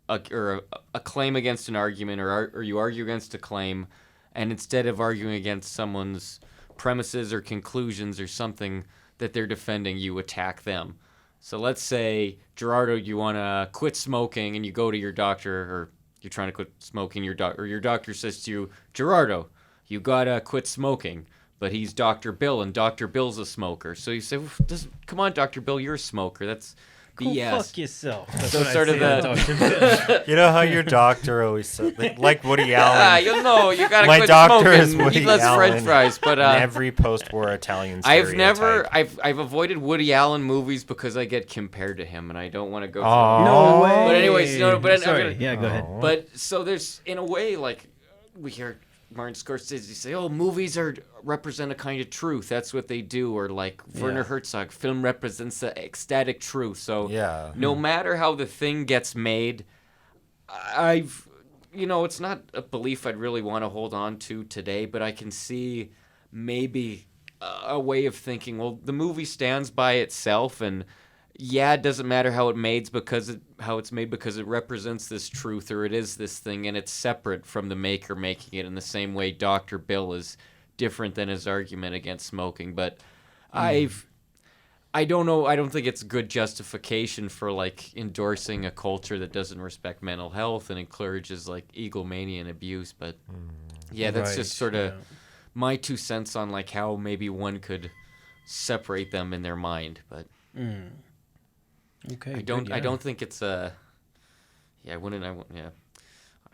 a claim against an argument, or you argue against a claim, and instead of arguing against someone's premises or conclusions or something that they're defending, you attack them. So let's say, Gerardo, you want to quit smoking, and you go to your doctor, or you're trying to quit smoking, your doctor says to you, Gerardo, you gotta quit smoking. But he's Dr. Bill, and Dr. Bill's a smoker. So you say, come on, Dr. Bill, you're a smoker. That's BS. Go fuck yourself. That's So what sort I of say to Dr. Bill. You know how your doctor always said, like Woody Allen. You know, you gotta My quit doctor smoking. is Woody Eat less Allen. French fries. But in every post-war Italian I've stereotype. I've avoided Woody Allen movies because I get compared to him, and I don't want to go. Oh. No way. But anyways, no, but Sorry. Yeah, go ahead. But so there's, in a way, like, we hear Martin Scorsese say, "Oh, movies represent a kind of truth. That's what they do." Or like Werner Herzog, film represents the ecstatic truth. So no matter how the thing gets made, it's not a belief I'd really want to hold on to today, but I can see maybe a way of thinking, well, the movie stands by itself, and it doesn't matter how it's made because it represents this truth, or it is this thing, and it's separate from the maker making it, in the same way Dr. Bill is different than his argument against smoking. But I don't know. I don't think it's good justification for like endorsing a culture that doesn't respect mental health and encourages like egomania and abuse. But that's just sort of my 2 cents on like how maybe one could separate them in their mind. But Okay. I don't think it's a.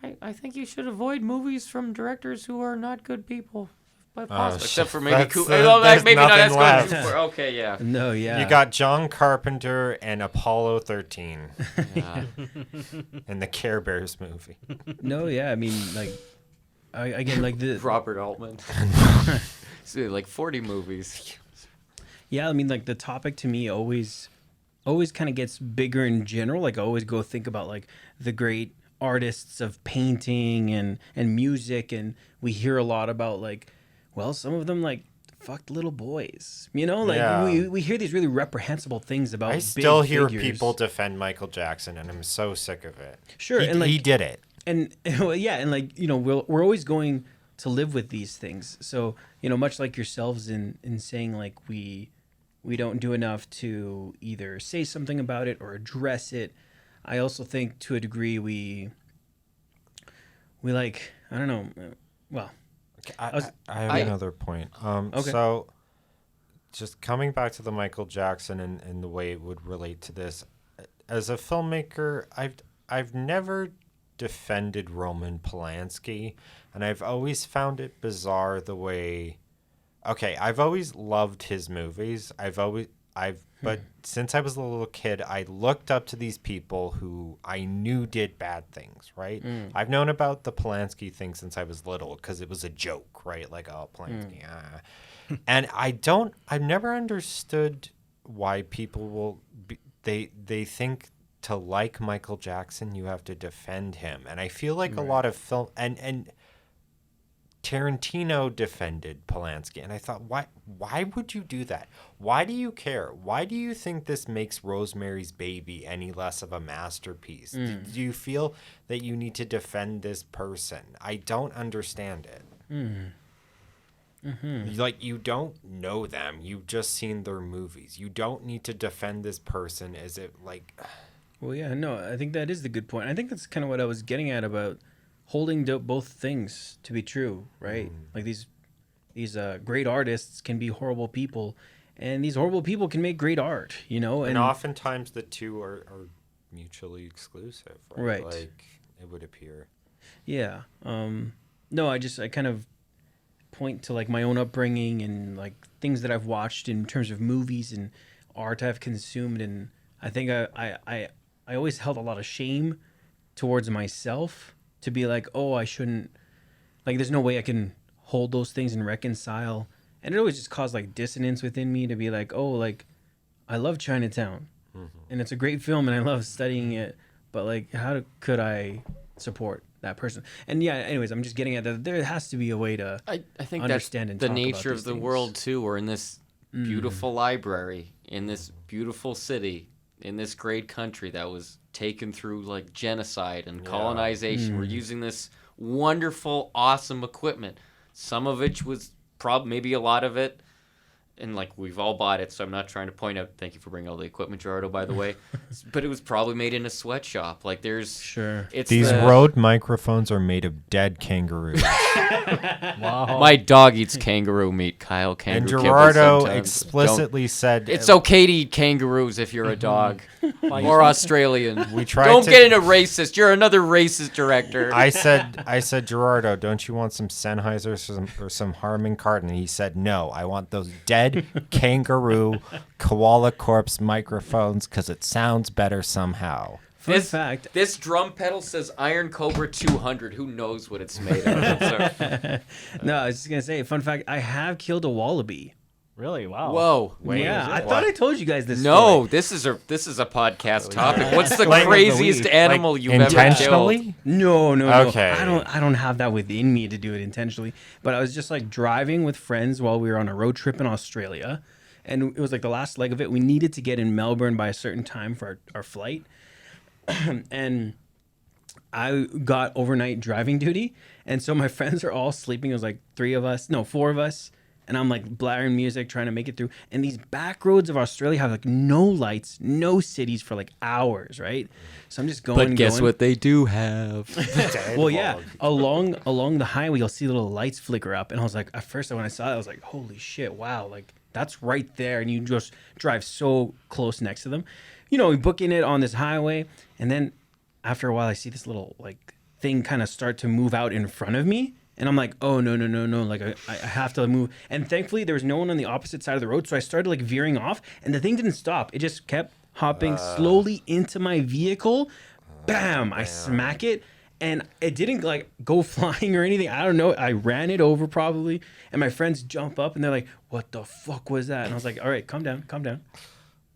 I think you should avoid movies from directors who are not good people. Except for maybe there's maybe not. nothing That's left. going too far. Okay, yeah. No, yeah. You got John Carpenter and Apollo 13 in the Care Bears movie. No, yeah. I mean, like, again, like the Robert Altman. So, like 40 movies. Yeah, I mean, like the topic to me always kind of gets bigger in general. Like I always go think about like the great artists of painting and music, and we hear a lot about like, well, some of them like fucked little boys. We hear these really reprehensible things about. I still big hear figures. people defend Michael Jackson, and I'm so sick of it. Sure, and like, he did it. And and like we're always going to live with these things. So much like yourselves in saying like we don't do enough to either say something about it or address it. I also think to a degree we like, I don't know. Well, I have another point. Okay. So just coming back to the Michael Jackson and the way it would relate to this, as a filmmaker, I've never defended Roman Polanski, and I've always found it bizarre the way. Okay, I've always loved his movies. But since I was a little kid, I looked up to these people who I knew did bad things, right? I've known about the Polanski thing since I was little because it was a joke, right? Like, oh, Polanski, And I've never understood why people they think to like Michael Jackson, you have to defend him. And I feel like a lot of film and Tarantino defended Polanski, and I thought, why would you do that? Why do you care? Why do you think this makes Rosemary's Baby any less of a masterpiece? Do you feel that you need to defend this person? I don't understand it. Like, you don't know them. You've just seen their movies. You don't need to defend this person. Is it like... Well, yeah, no, I think that is the good point. I think that's kind of what I was getting at about holding both things to be true, right? Like these great artists can be horrible people, and these horrible people can make great art, And oftentimes the two are mutually exclusive, right? Like, it would appear. Yeah. No, I kind of point to like my own upbringing and like things that I've watched in terms of movies and art I've consumed, and I think I always held a lot of shame towards myself to be like, oh, I shouldn't, like, there's no way I can hold those things and reconcile. And it always just caused like dissonance within me to be like, oh, like, I love Chinatown and it's a great film and I love studying it, but like, how could I support that person. And yeah, anyways, I'm just getting at that there has to be a way to I think understand and that's the talk about nature of these the things. world too. We're in this beautiful library, in this beautiful city, in this great country that was taken through like genocide and colonization. We're using this wonderful, awesome equipment. Some of which was maybe a lot of it. And like we've all bought it, so I'm not trying to point out. Thank you for bringing all the equipment, Gerardo. By the way, but it was probably made in a sweatshop. Like there's Sure. It's These the, Rode microphones are made of dead kangaroos. Wow. My dog eats kangaroo meat, Kyle. Kangaroo And kibble Gerardo sometimes. explicitly said It's okay to eat kangaroos if you're a dog or Australian. we tried Don't to get into racist. You're another racist director. I said, Gerardo, don't you want some Sennheiser or some Harman Kardon? And he said, no, I want those dead kangaroo koala corpse microphones because it sounds better somehow. Fun fact. This drum pedal says Iron Cobra 200. Who knows what it's made of? So- No, I was just gonna say, fun fact. I have killed a wallaby. Really? Wow. Whoa. Yeah, I thought I told you guys this. No, this is a podcast topic. What's the Like- craziest animal you've ever killed? intentionally? No. Okay. I don't have that within me to do it intentionally. But I was just like driving with friends while we were on a road trip in Australia, and it was like the last leg of it. We needed to get in Melbourne by a certain time for our flight, and I got overnight driving duty, and so my friends are all sleeping. It was like 4 of us. And I'm like blaring music, trying to make it through. And these back roads of Australia have like no lights, no cities for like hours, right? So I'm just going. But guess going. what they do have? Well, yeah, along the highway, you'll see little lights flicker up. And I was like, at first, when I saw it, I was like, holy shit, wow, like that's right there. And you just drive so close next to them. You know, we booking it on this highway. And then after a while, I see this little like thing kind of start to move out in front of me. And I'm like, oh, no. Like, I have to move. And thankfully, there was no one on the opposite side of the road. So I started, like, veering off. And the thing didn't stop. It just kept hopping slowly into my vehicle. Bam! I smack it. And it didn't, like, go flying or anything. I don't know. I ran it over, probably. And my friends jump up, and they're like, what the fuck was that? And I was like, all right, calm down.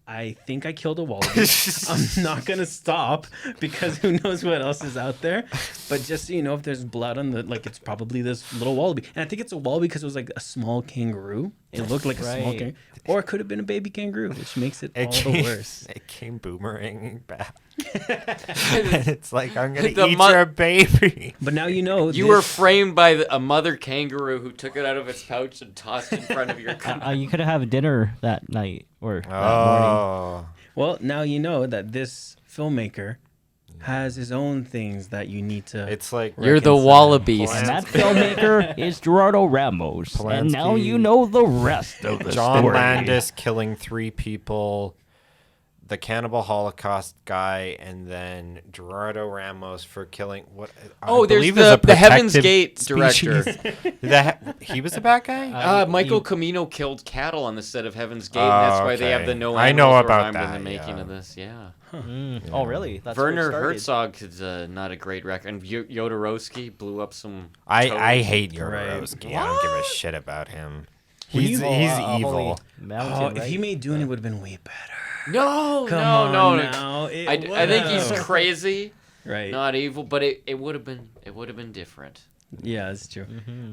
I think I killed a wallaby. I'm not going to stop because who knows what else is out there. But just so you know, if there's blood on the, like, it's probably this little wallaby. And I think it's a wallaby because it was like a small kangaroo. It looked like a small kangaroo. Or it could have been a baby kangaroo, which makes it all the worse. It came boomeranging back. And it's like, I'm going The to eat your baby. But now you know. You were framed by a mother kangaroo who took it out of its pouch and tossed it in front of your car. You could have dinner that night or that morning. Oh. Well, now you know that this filmmaker has his own things that you need to. It's like You're the reconcile. wallabies. And that filmmaker is Gerardo Ramos. And now Polanski. you know the rest of the John story. Landis killing 3 people, the Cannibal Holocaust guy, and then Gerardo Ramos for killing what? Oh, I there's believe is a the Heaven's protected Gate species. director. He was a bad guy. Michael Camino killed cattle on the set of Heaven's Gate, and that's why they have the no I know animals about rhymed in that, the making yeah. of this. Yeah. Oh, really? That's where it Werner started. Herzog is not a great record. And Jodorowsky blew up some. I toads. hate Right. Jodorowsky. I don't give a shit about him. When He's you- evil. Mountain, if right? he made Dune, it would have been way better. No, Come no, on no. now, it I think he's would've. crazy, Right. not evil, but it would have been different. Yeah, that's true.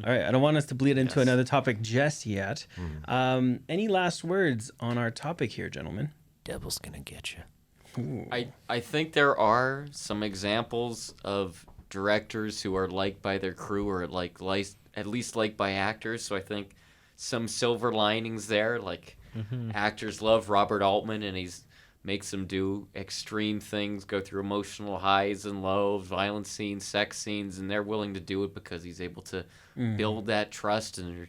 All right, I don't want us to bleed into another topic just yet. Any last words on our topic here, gentlemen? Devil's gonna get you. I think there are some examples of directors who are liked by their crew or at least liked by actors. So I think some silver linings there. Like actors love Robert Altman, and he's makes them do extreme things, go through emotional highs and lows, violent scenes, sex scenes, and they're willing to do it because he's able to build that trust and there's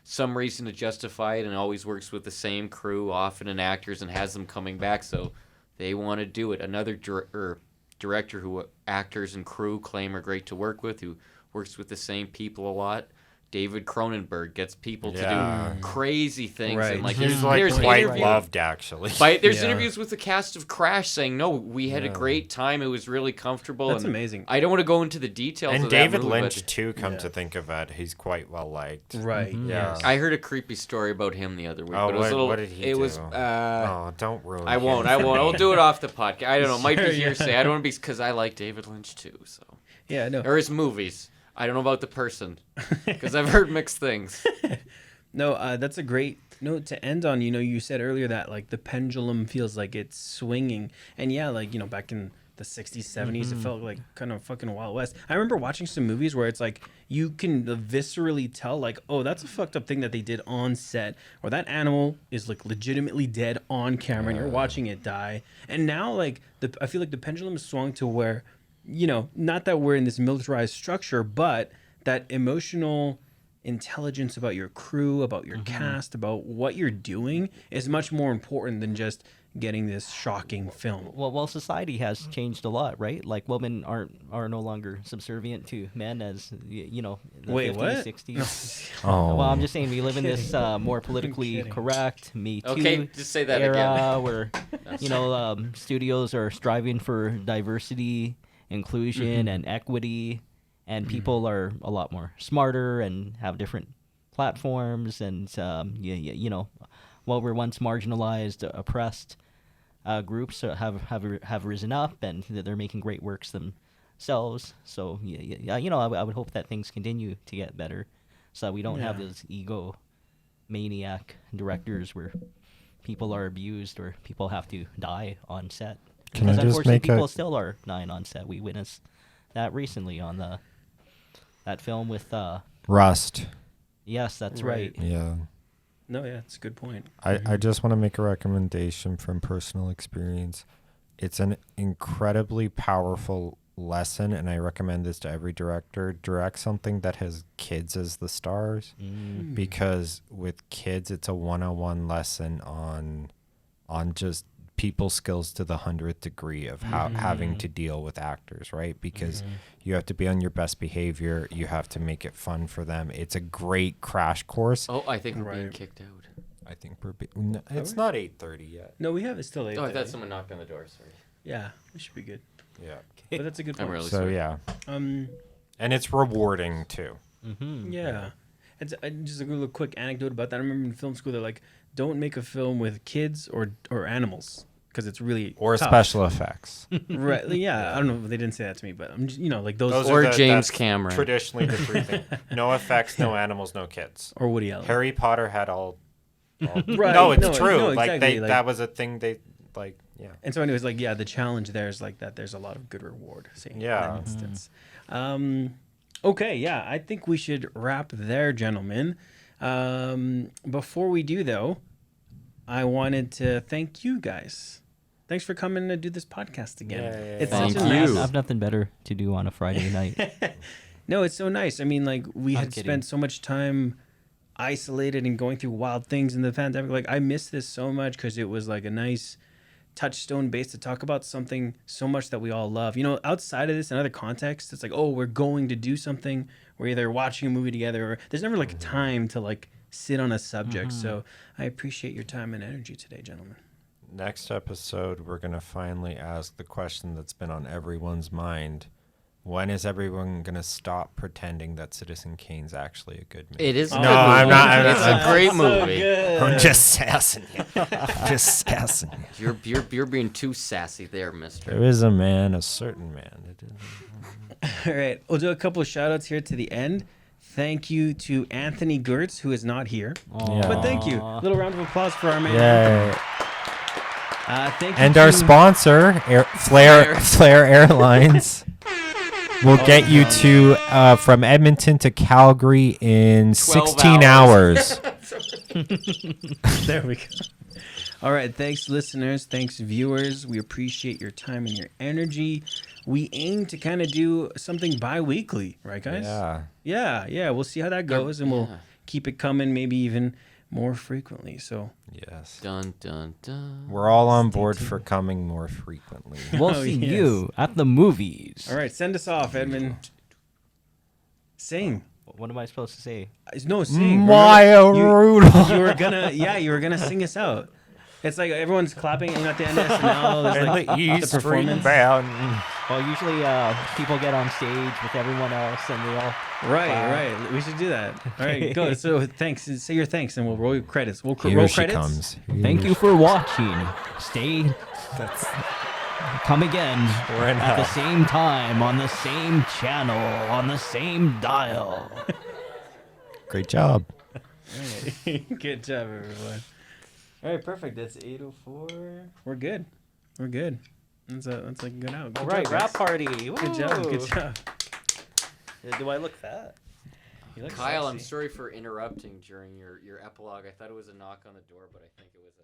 some reason to justify it, and always works with the same crew, often in actors, and has them coming back. So they want to do it. Another director who actors and crew claim are great to work with, who works with the same people a lot, David Cronenberg gets people to Yeah. do crazy things, Right. and like He's like there's quite interviews. loved, actually. There's Yeah. interviews with the cast of Crash saying, "No, we had a Yeah. great time. It was really comfortable." That's and amazing. I don't want to go into the details. And of David that movie, Lynch but too. Come Yeah. to think of it, he's quite well liked. Right. Yeah. Yes. I heard a creepy story about him the other week. Oh, but it was a little, what did he it do? was. Oh, don't ruin. I won't. him. I won't. I'll do it off the podcast. I don't know. It might Sure, be yeah. hearsay. I don't want to be because I like David Lynch too. So Yeah, no. or his movies. I don't know about the person because I've heard mixed things. No, that's a great note to end on. You know, you said earlier that like the pendulum feels like it's swinging. And yeah, like, you know, back in the 60s, 70s, it felt like kind of fucking Wild West. I remember watching some movies where it's like you can viscerally tell like, oh, that's a fucked up thing that they did on set, or that animal is like legitimately dead on camera and you're watching it die. And now like I feel like the pendulum is swung to where, you know, not that we're in this militarized structure, but that emotional intelligence about your crew, about your cast, about what you're doing is much more important than just getting this shocking film. Well, society has changed a lot, right? Like women are no longer subservient to men as you know. The Wait, 50s, what? 60s. Oh. Well, I'm just saying we live in this more politically kidding. correct Me Too Okay, just say that era again. where you know studios are striving for diversity, inclusion, and equity, and people are a lot more smarter and have different platforms, and you know, what were once marginalized, oppressed groups have risen up, and they're making great works themselves. So yeah, you know, I would hope that things continue to get better, so we don't have Yeah. those ego maniac directors where people are abused or people have to die on set. Can I Because just unfortunately, make a- people still are dying on set. We witnessed that recently on that film with Rust. yes, that's Right. right. Yeah. No, yeah, it's a good point. I just want to make a recommendation from personal experience. It's an incredibly powerful lesson, and I recommend this to every director. Direct something that has kids as the stars, because with kids, it's a one-on-one lesson on just people skills to the 100th degree of how having to deal with actors, right? Because you have to be on your best behavior. You have to make it fun for them. It's a great crash course. Oh, I think we're being Right. kicked out. I think it's not 8:30 yet. No, we have it still late. Oh, I thought someone knocked on the door. Sorry. Yeah, it should be good. Yeah. But that's a good I'm point. really So sorry. yeah, Um, and it's rewarding too. yeah. It's just a little quick anecdote about that. I remember in film school, they're like, don't make a film with kids or animals because it's really Or tough. special effects. Right? Yeah, I don't know. They didn't say that to me, but I'm just, you know, like those Those Or are James that's Cameron. Traditionally the three things. No effects, no animals, no kids. or Woody Allen. Harry Potter had all Right? No, it's no, true. no, like exactly, like- that was a thing they like yeah. And so, anyways, like, yeah, the challenge there is like that. There's a lot of good reward. See, in Yeah. that instance. Okay, yeah, I think we should wrap there, gentlemen. Before we do, though, I wanted to thank you guys. Thanks for coming to do this podcast again. Yeah. It's Thank such a you. nice. I have nothing better to do on a Friday night. No, it's so nice. I mean, like, we I'm had kidding. spent so much time isolated and going through wild things in the pandemic. Like, I miss this so much because it was like a nice touchstone base to talk about something so much that we all love. You know, outside of this, in other contexts, it's like, oh, we're going to do something. We're either watching a movie together, or there's never like a time to like sit on a subject. So I appreciate your time and energy today, gentlemen. Next episode we're gonna finally ask the question that's been on everyone's mind. When is everyone gonna stop pretending that Citizen Kane's actually a good movie? It is. A No, good movie. I'm not- It's a great movie. I'm just sassing you. I'm just sassing you. You're being too sassy there, Mister. There is a man, a certain man. It is- All right, we'll do a couple of shout outs here to the end. Thank you to Anthony Gertz, who is not here. Yeah. But thank you. A little round of applause for our man. Yay. Thank you And to- our sponsor, Flair Airlines, will get you to from Edmonton to Calgary in 16 hours. There we go. All right. Thanks, listeners. Thanks, viewers. We appreciate your time and your energy. We aim to kind of do something bi-weekly, right, guys? Yeah. We'll see how that goes, and we'll Yeah. keep it coming, maybe even more frequently. So, Yes. Dun dun dun. We're all on board for coming more frequently. We'll Oh, see yes. you at the movies. all right, send us off, Edmund. Sing. What am I supposed to say? No, sing. Maya Remember, Rudolph. you were gonna sing us out. It's like everyone's clapping and at the end of SNL, there's And like the E the Street performance. Band. Well, usually people get on stage with everyone else, and they all. Right. We should do that. All right, go. So thanks. Say your thanks, and we'll roll your credits. We'll Here roll she credits. comes. Thank you for watching. Stay. That's Come again We're in at the hell. same time on the same channel on the same dial. Great job. Good job, everyone. All right, perfect. That's 8:04. We're good. That's a good out. Good All right, job, rap guys. party. Good job. Good job. Do I look fat? You look Kyle, I'm sexy. sorry for interrupting during your epilogue. I thought it was a knock on the door, but I think it was a